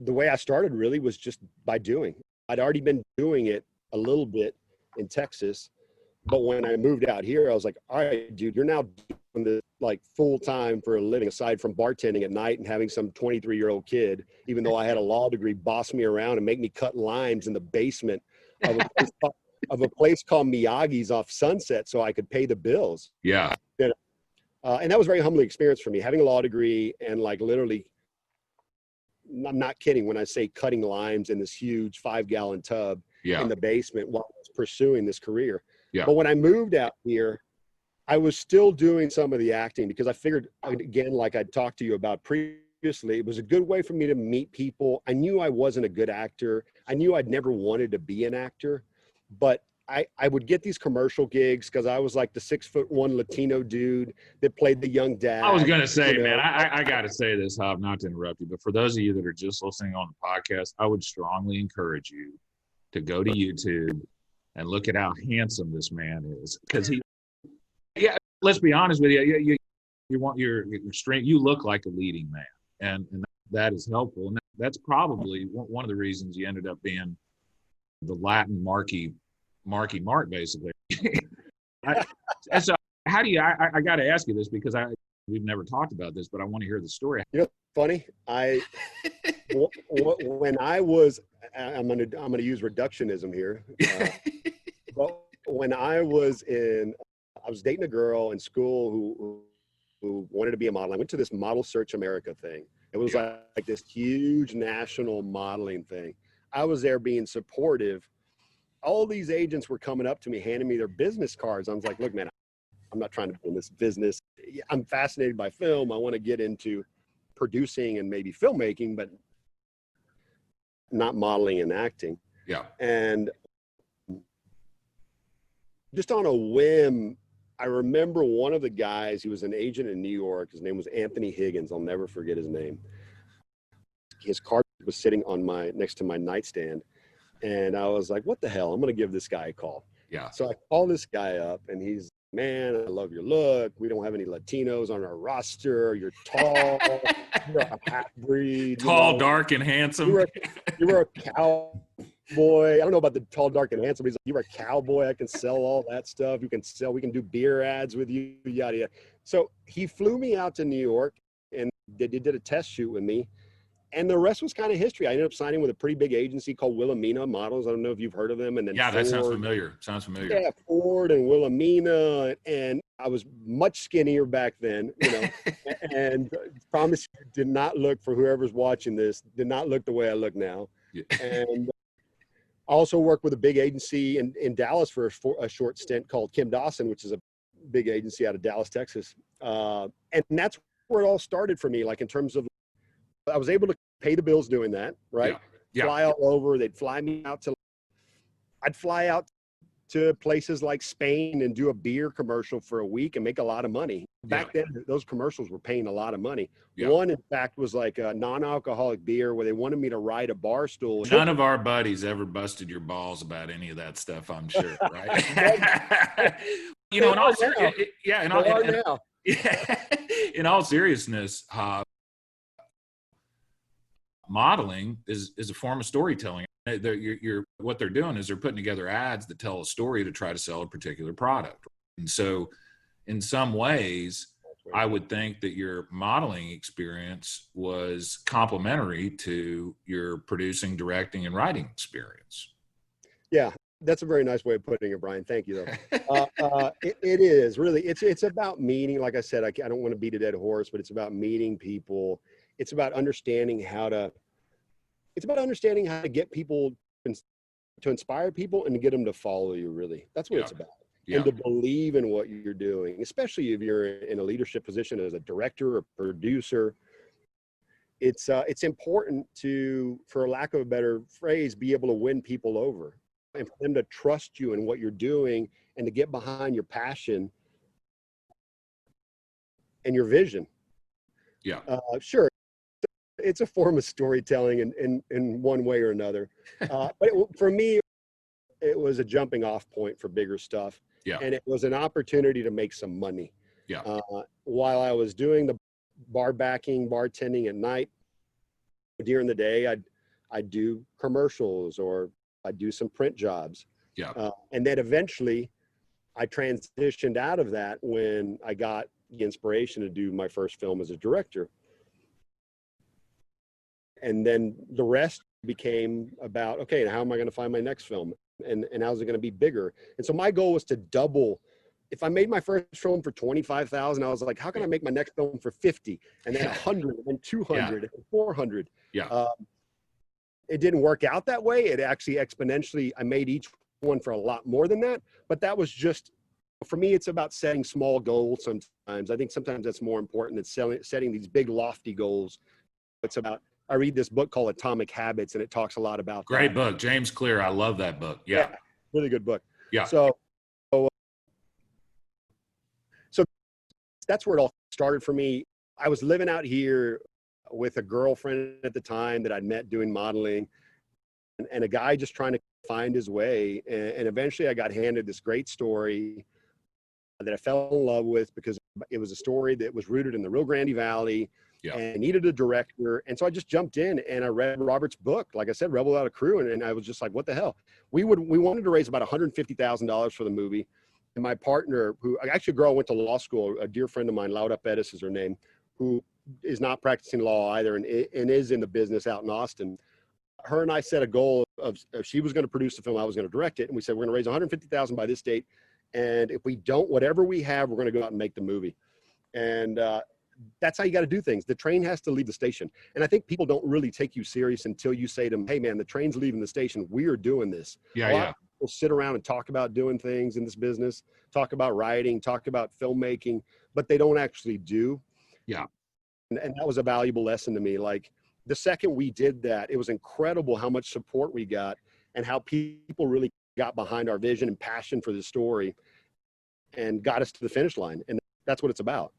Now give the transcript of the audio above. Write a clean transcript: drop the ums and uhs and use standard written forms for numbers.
the way I started really was just by doing. I'd already been doing it a little bit in Texas, but when I moved out here, I was like, all right, dude, you're now doing this like full time for a living, aside from bartending at night and having some 23-year-old kid, even though I had a law degree, boss me around and make me cut limes in the basement of a place called Miyagi's off Sunset so I could pay the bills. Yeah. And that was a very humbling experience for me, having a law degree and like literally, I'm not kidding when I say cutting limes in this huge 5-gallon tub in the basement while I was pursuing this career. Yeah. But when I moved out here, I was still doing some of the acting because I figured, again, like I talked to you about previously, it was a good way for me to meet people. I knew I wasn't a good actor. I knew I'd never wanted to be an actor, but I would get these commercial gigs because I was like the 6'1" Latino dude that played the young dad. I was going to say, man, I got to say this, Hob, not to interrupt you, but for those of you that are just listening on the podcast, I would strongly encourage you to go to YouTube and look at how handsome this man is. Because let's be honest with you, you want your strength, you look like a leading man, and that is helpful. And that's probably one of the reasons you ended up being the Latin Marky Mark, basically. And so how do you, I got to ask you this because we've never talked about this, but I want to hear the story. You know, funny, when I was, I'm gonna use reductionism here. But when I was dating a girl in school who wanted to be a model. I went to this Model Search America thing. It was like this huge national modeling thing. I was there being supportive. All these agents were coming up to me, handing me their business cards. I was like, look, man, I'm not trying to be in this business. I'm fascinated by film. I want to get into producing and maybe filmmaking, but not modeling and acting. Yeah. And just on a whim, I remember one of the guys, he was an agent in New York. His name was Anthony Higgins. I'll never forget his name. His card was sitting on next to my nightstand. And I was like, what the hell? I'm going to give this guy a call. Yeah. So I call this guy up and he's, man, I love your look. We don't have any Latinos on our roster. You're tall. You're a half-breed. Tall, dark, and handsome. You were a cowboy. I don't know about the tall, dark, and handsome. He's like, you were a cowboy. I can sell all that stuff. We can do beer ads with you, yada, yada. So he flew me out to New York and they did a test shoot with me. And the rest was kind of history. I ended up signing with a pretty big agency called Wilhelmina Models. I don't know if you've heard of them. And then that sounds familiar. Yeah, Ford and Wilhelmina. And I was much skinnier back then, and promise you, did not look, for whoever's watching this, did not look the way I look now. Yeah. And I also worked with a big agency in Dallas for a short stint called Kim Dawson, which is a big agency out of Dallas, Texas. And that's where it all started for me, like in terms of, I was able to pay the bills doing that, right? Yeah. Fly all over. They'd fly me out I'd fly out to places like Spain and do a beer commercial for a week and make a lot of money. Back then, those commercials were paying a lot of money. Yeah. One, in fact, was like a non-alcoholic beer where they wanted me to ride a bar stool. None of our buddies ever busted your balls about any of that stuff, I'm sure, right? In all seriousness, modeling is a form of storytelling. What they're doing is they're putting together ads that tell a story to try to sell a particular product. And so in some ways, I would think that your modeling experience was complementary to your producing, directing, and writing experience. Yeah, that's a very nice way of putting it, Brian. Thank you, though. It is really, it's about meeting, like I said, I don't want to beat a dead horse, but it's about meeting people. It's about understanding how to get people, to inspire people and to get them to follow you, really. That's what it's about. Yeah. And to believe in what you're doing, especially if you're in a leadership position as a director or producer. It's important to, for lack of a better phrase, be able to win people over and for them to trust you in what you're doing and to get behind your passion and your vision. Yeah. Sure. It's a form of storytelling in one way or another. But for me, it was a jumping off point for bigger stuff. Yeah. And it was an opportunity to make some money. Yeah. While I was doing the bar backing, bartending at night, during the day, I do commercials or I do some print jobs. Yeah. And then eventually I transitioned out of that when I got the inspiration to do my first film as a director. And then the rest became about, okay, how am I going to find my next film? And how's it going to be bigger? And so my goal was to double. If I made my first film for 25,000, I was like, how can I make my next film for 50 and then 100 and 200 and 400? Yeah. It didn't work out that way. It actually exponentially, I made each one for a lot more than that. But that was just, for me, it's about setting small goals sometimes. I think sometimes that's more important than setting these big lofty goals. It's about, I read this book called Atomic Habits, and it talks a lot about Great book. James Clear. I love that book. Yeah. Really good book. Yeah. So that's where it all started for me. I was living out here with a girlfriend at the time that I'd met doing modeling, and a guy just trying to find his way. And eventually I got handed this great story that I fell in love with because it was a story that was rooted in the Rio Grande Valley. Yeah. And needed a director. And so I just jumped in and I read Robert's book, like I said, Rebel Without a Crew. And I was just like, what the hell? We wanted to raise about $150,000 for the movie. And my partner, who actually a girl went to law school, a dear friend of mine, Laura Pettis is her name, who is not practicing law either and is in the business out in Austin. Her and I set a goal of she was going to produce the film, I was going to direct it. And we said, we're going to raise $150,000 by this date. And if we don't, whatever we have, we're going to go out and make the movie. And that's how you got to do things. The train has to leave the station. And I think people don't really take you serious until you say to them, hey man, the train's leaving the station. We're doing this. Yeah. People sit around and talk about doing things in this business, talk about writing, talk about filmmaking, but they don't actually do. Yeah. And that was a valuable lesson to me. Like the second we did that, it was incredible how much support we got and how people really got behind our vision and passion for the story and got us to the finish line. And that's what it's about.